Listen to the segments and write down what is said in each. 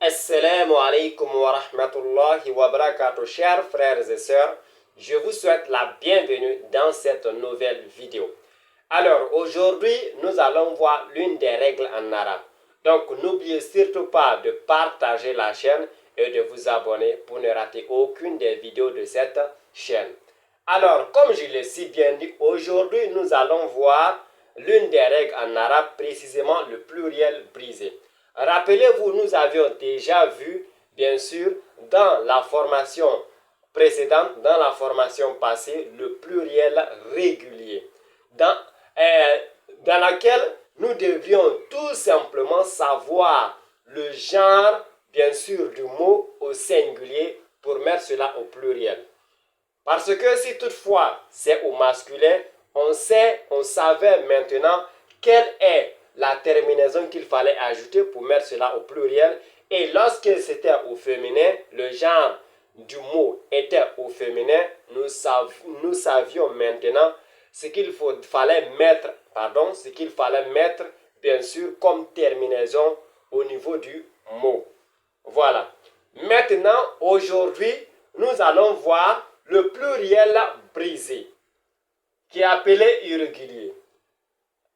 Assalamu alaikum wa rahmatullahi wa barakatuh, chers frères et sœurs. Je vous souhaite la bienvenue dans cette nouvelle vidéo. Alors, aujourd'hui, nous allons voir l'une des règles en arabe. Donc, n'oubliez surtout pas de partager la chaîne et de vous abonner pour ne rater aucune des vidéos de cette chaîne. Alors, comme je l'ai si bien dit, aujourd'hui, nous allons voir l'une des règles en arabe, précisément le pluriel brisé. Rappelez-vous, nous avions déjà vu, bien sûr, dans la formation précédente, dans la formation passée, le pluriel régulier, dans laquelle nous devrions tout simplement savoir le genre, bien sûr, du mot au singulier pour mettre cela au pluriel. Parce que si toutefois c'est au masculin, on savait maintenant quelle est la terminaison qu'il fallait ajouter pour mettre cela au pluriel. Et lorsque c'était au féminin, le genre du mot était au féminin, nous savions maintenant ce qu'il fallait mettre, bien sûr, comme terminaison au niveau du mot. Voilà. Maintenant, aujourd'hui, nous allons voir le pluriel brisé, qui est appelé irrégulier.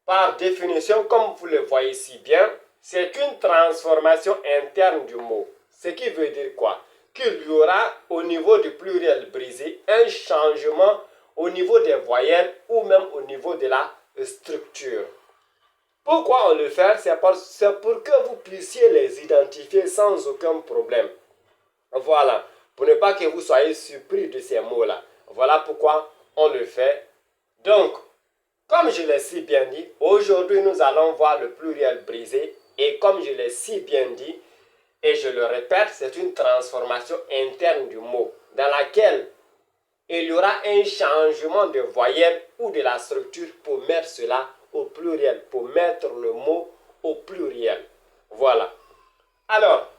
Par définition, comme vous le voyez si bien, c'est une transformation interne du mot. Ce qui veut dire quoi? Qu'il y aura au niveau du pluriel brisé un changement au niveau des voyelles ou même au niveau de la structure. Pourquoi on le fait? C'est pour que vous puissiez les identifier sans aucun problème. Voilà, pour ne pas que vous soyez surpris de ces mots-là. Voilà pourquoi on le fait. Donc, comme je l'ai si bien dit, aujourd'hui nous allons voir le pluriel brisé. Et comme je l'ai si bien dit, et je le répète, c'est une transformation interne du mot, dans laquelle il y aura un changement de voyelle ou de la structure pour mettre cela au pluriel, pour mettre le mot au pluriel. Voilà. Alors,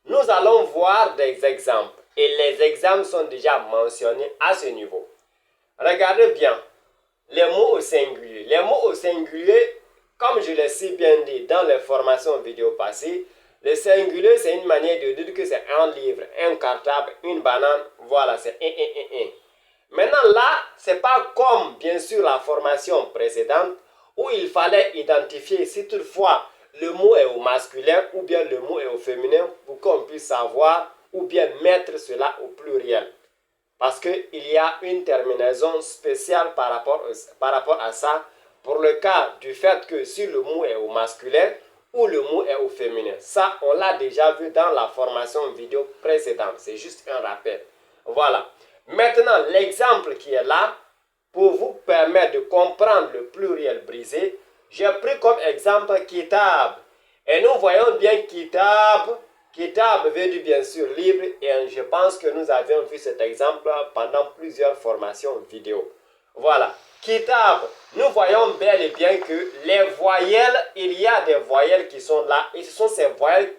nous allons voir des exemples. Et les exemples sont déjà mentionnés à ce niveau. Regardez bien. Les mots au singulier. Les mots au singulier, comme je l'ai si bien dit dans les formations vidéo passées, le singulier, c'est une manière de dire que c'est un livre, un cartable, une banane. Voilà, c'est un. Maintenant, là, c'est pas comme, bien sûr, la formation précédente où il fallait identifier si toutefois le mot est au masculin ou bien le mot est au féminin pour qu'on puisse savoir ou bien mettre cela au pluriel. Parce qu'il y a une terminaison spéciale par rapport à ça, pour le cas du fait que si le mot est au masculin ou le mot est au féminin. Ça, on l'a déjà vu dans la formation vidéo précédente. C'est juste un rappel. Voilà. Maintenant, l'exemple qui est là, pour vous permettre de comprendre le pluriel brisé, j'ai pris comme exemple kitab. Et nous voyons bien kitab. Kitab veut dire bien sûr livre et je pense que nous avions vu cet exemple pendant plusieurs formations vidéo. Voilà. Kitab, nous voyons bel et bien que les voyelles, il y a des voyelles qui sont là et ce sont ces voyelles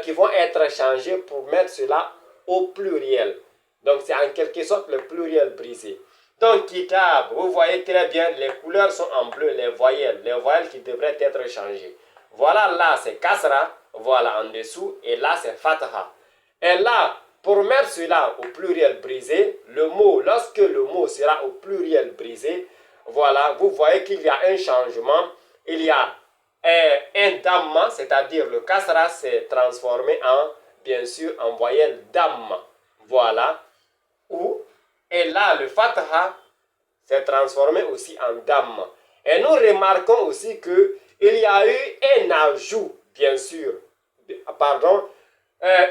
qui vont être changées pour mettre cela au pluriel. Donc c'est en quelque sorte le pluriel brisé. Donc kitab, vous voyez très bien, les couleurs sont en bleu, les voyelles qui devraient être changées. Voilà, là c'est kasra. Voilà, en dessous, et là c'est fataha. Et là, pour mettre cela au pluriel brisé, le mot, lorsque le mot sera au pluriel brisé, voilà, vous voyez qu'il y a un changement. Il y a un damma, c'est-à-dire le kasra s'est transformé en, bien sûr, en voyelle damma. Voilà. Et là, le fataha s'est transformé aussi en damma. Et nous remarquons aussi qu'il y a eu un ajout, bien sûr,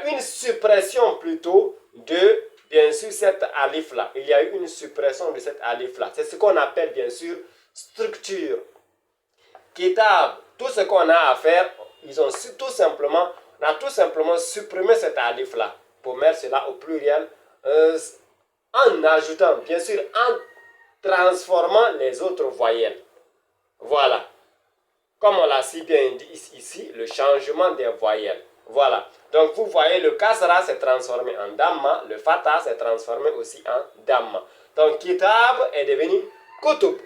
une suppression plutôt de, bien sûr, cette alif-là. Il y a eu une suppression de cette alif-là. C'est ce qu'on appelle, bien sûr, structure. Kitab, tout ce qu'on a à faire, on a tout simplement supprimé cette alif-là pour mettre cela au pluriel en ajoutant, bien sûr, en transformant les autres voyelles. Voilà. Comme on l'a si bien dit ici, le changement des voyelles. Voilà. Donc vous voyez, le kasra s'est transformé en damma, le fatha s'est transformé aussi en damma. Donc kitab est devenu kutub.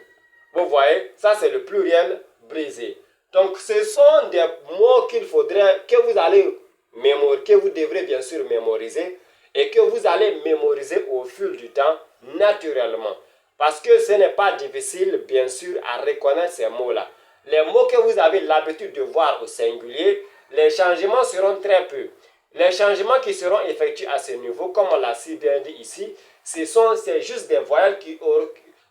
Vous voyez, ça c'est le pluriel brisé. Donc ce sont des mots qu'il faudrait que vous allez que vous devrez bien sûr mémoriser et que vous allez mémoriser au fil du temps naturellement. Parce que ce n'est pas difficile, bien sûr, à reconnaître ces mots-là. Les mots que vous avez l'habitude de voir au singulier, les changements seront très peu. Les changements qui seront effectués à ce niveau, comme on l'a si bien dit ici, c'est juste des voyelles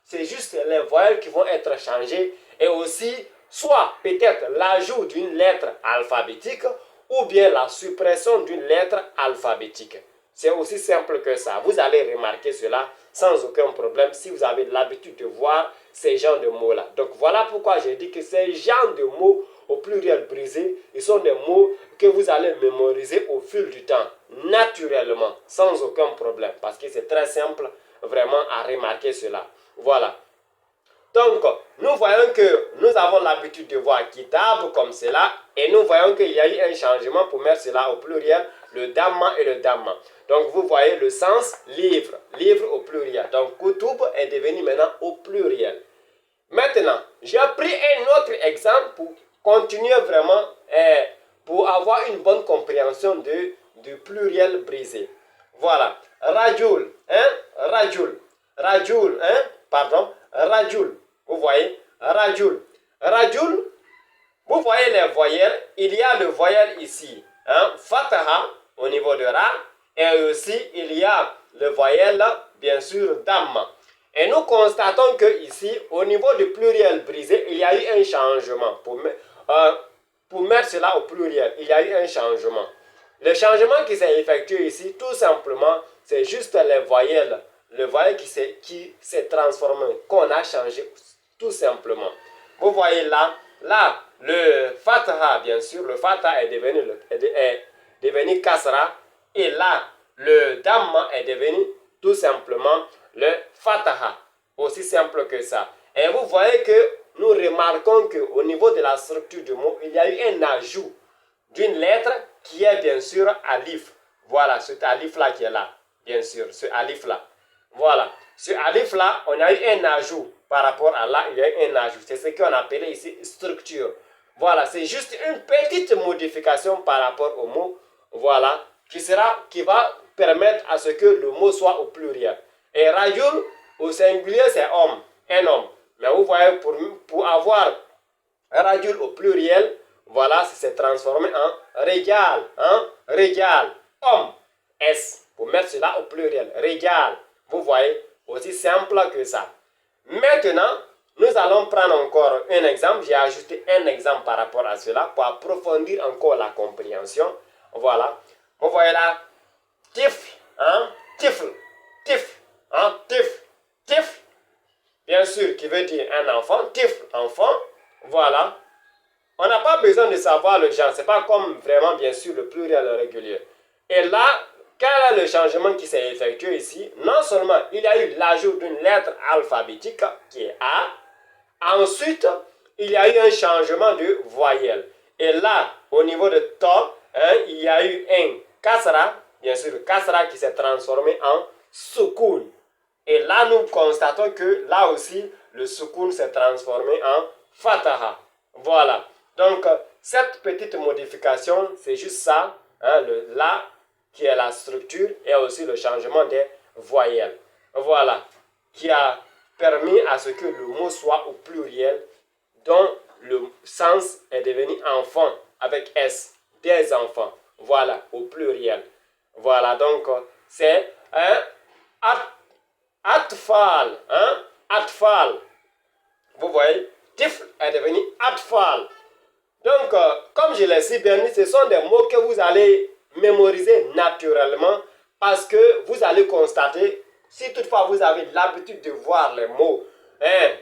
c'est juste les voyelles qui vont être changées et aussi soit peut-être l'ajout d'une lettre alphabétique ou bien la suppression d'une lettre alphabétique. C'est aussi simple que ça. Vous allez remarquer cela sans aucun problème si vous avez l'habitude de voir ces genres de mots-là. Donc voilà pourquoi j'ai dit que ces genres de mots au pluriel brisé, ils sont des mots que vous allez mémoriser au fil du temps, naturellement, sans aucun problème. Parce que c'est très simple vraiment à remarquer cela. Voilà. Donc, nous voyons que nous avons l'habitude de voir kitab comme cela et nous voyons qu'il y a eu un changement pour mettre cela au pluriel, le damma et le damma. Donc, vous voyez le sens livre, livre au pluriel. Donc, kutub est devenu maintenant au pluriel. Maintenant, j'ai pris un autre exemple pour continuer vraiment, pour avoir une bonne compréhension du pluriel brisé. Voilà, rajul, hein, rajul, rajul, hein, pardon, rajul, vous voyez, rajul, rajul, vous voyez les voyelles, il y a le voyelle ici, hein, fataha au niveau de ra, et aussi il y a le voyelle, bien sûr, damma. Et nous constatons que ici, au niveau du pluriel brisé, il y a eu un changement. Pour mettre cela au pluriel, il y a eu un changement. Le changement qui s'est effectué ici, tout simplement, c'est juste les voyelles. Le voyelle qui s'est transformé, qu'on a changé, tout simplement. Vous voyez là, le fatha, bien sûr, le fatha est devenu kasra. Et là, le damma est devenu tout simplement le fataha. Aussi simple que ça. Et vous voyez que nous remarquons qu'au niveau de la structure du mot, il y a eu un ajout d'une lettre qui est bien sûr alif. Voilà, cet alif-là qui est là. Bien sûr, ce alif-là. Voilà. Ce alif-là, on a eu un ajout. Par rapport à là, il y a eu un ajout. C'est ce qu'on appelait ici structure. Voilà, c'est juste une petite modification par rapport au mot. Voilà, qui va permettre à ce que le mot soit au pluriel. Et rajul, au singulier, c'est homme, un homme. Mais vous voyez, pour avoir rajul au pluriel, voilà, c'est transformé en régal, hein, régal, homme, S, pour mettre cela au pluriel, régal. Vous voyez, aussi simple que ça. Maintenant, nous allons prendre encore un exemple. J'ai ajouté un exemple par rapport à cela pour approfondir encore la compréhension. Voilà. Vous voyez là, tif, hein, tifl, tif, hein, tif, tif. Bien sûr, qui veut dire un enfant, tifl, enfant. Voilà. On n'a pas besoin de savoir le genre. C'est pas comme vraiment, bien sûr, le pluriel régulier. Et là, quel est le changement qui s'est effectué ici? Non seulement il y a eu l'ajout d'une lettre alphabétique qui est A, ensuite il y a eu un changement de voyelle. Et là, au niveau de to, hein, il y a eu un kasra, bien sûr, le kasra qui s'est transformé en sukun. Et là, nous constatons que là aussi, le sukun s'est transformé en fataha. Voilà. Donc, cette petite modification, c'est juste ça, hein, le la qui est la structure et aussi le changement des voyelles. Voilà, qui a permis à ce que le mot soit au pluriel, dont le sens est devenu enfant avec S, des enfants. Voilà, au pluriel. Voilà, donc c'est un atfal, hein, atfal. Vous voyez, tifl est devenu atfal. Donc, comme je l'ai si bien dit, ce sont des mots que vous allez mémoriser naturellement parce que vous allez constater, si toutefois vous avez l'habitude de voir les mots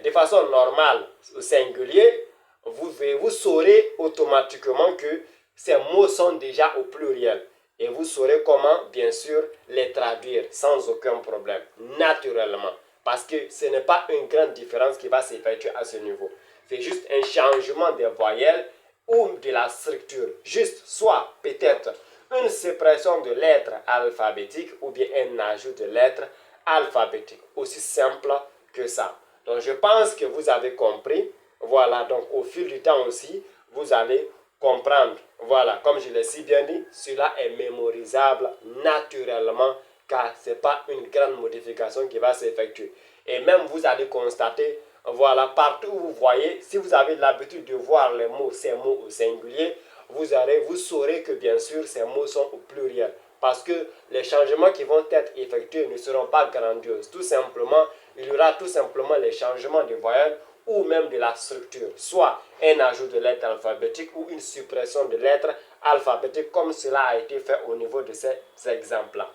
de façon normale au singulier, vous saurez automatiquement que ces mots sont déjà au pluriel. Et vous saurez comment, bien sûr, les traduire sans aucun problème, naturellement. Parce que ce n'est pas une grande différence qui va s'effectuer à ce niveau. C'est juste un changement des voyelles ou de la structure. Juste soit peut-être une suppression de lettres alphabétiques ou bien un ajout de lettres alphabétiques. Aussi simple que ça. Donc je pense que vous avez compris. Voilà, donc au fil du temps aussi, vous allez comprendre. Voilà, comme je l'ai si bien dit, cela est mémorisable naturellement car ce n'est pas une grande modification qui va s'effectuer. Et même vous allez constater, voilà, partout où vous voyez, si vous avez l'habitude de voir les mots, ces mots au singulier, vous saurez que bien sûr ces mots sont au pluriel. Parce que les changements qui vont être effectués ne seront pas grandioses. Tout simplement, il y aura tout simplement les changements de voyelles ou même de la structure, soit un ajout de lettres alphabétiques ou une suppression de lettres alphabétiques comme cela a été fait au niveau de ces exemples-là.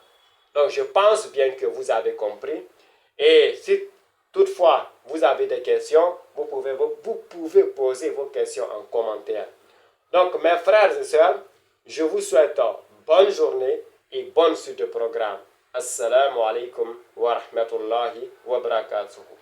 Donc je pense bien que vous avez compris et si toutefois vous avez des questions, vous pouvez poser vos questions en commentaire. Donc mes frères et sœurs, je vous souhaite bonne journée et bonne suite de programme. Assalamu alaikum wa rahmatullahi wa barakatuh.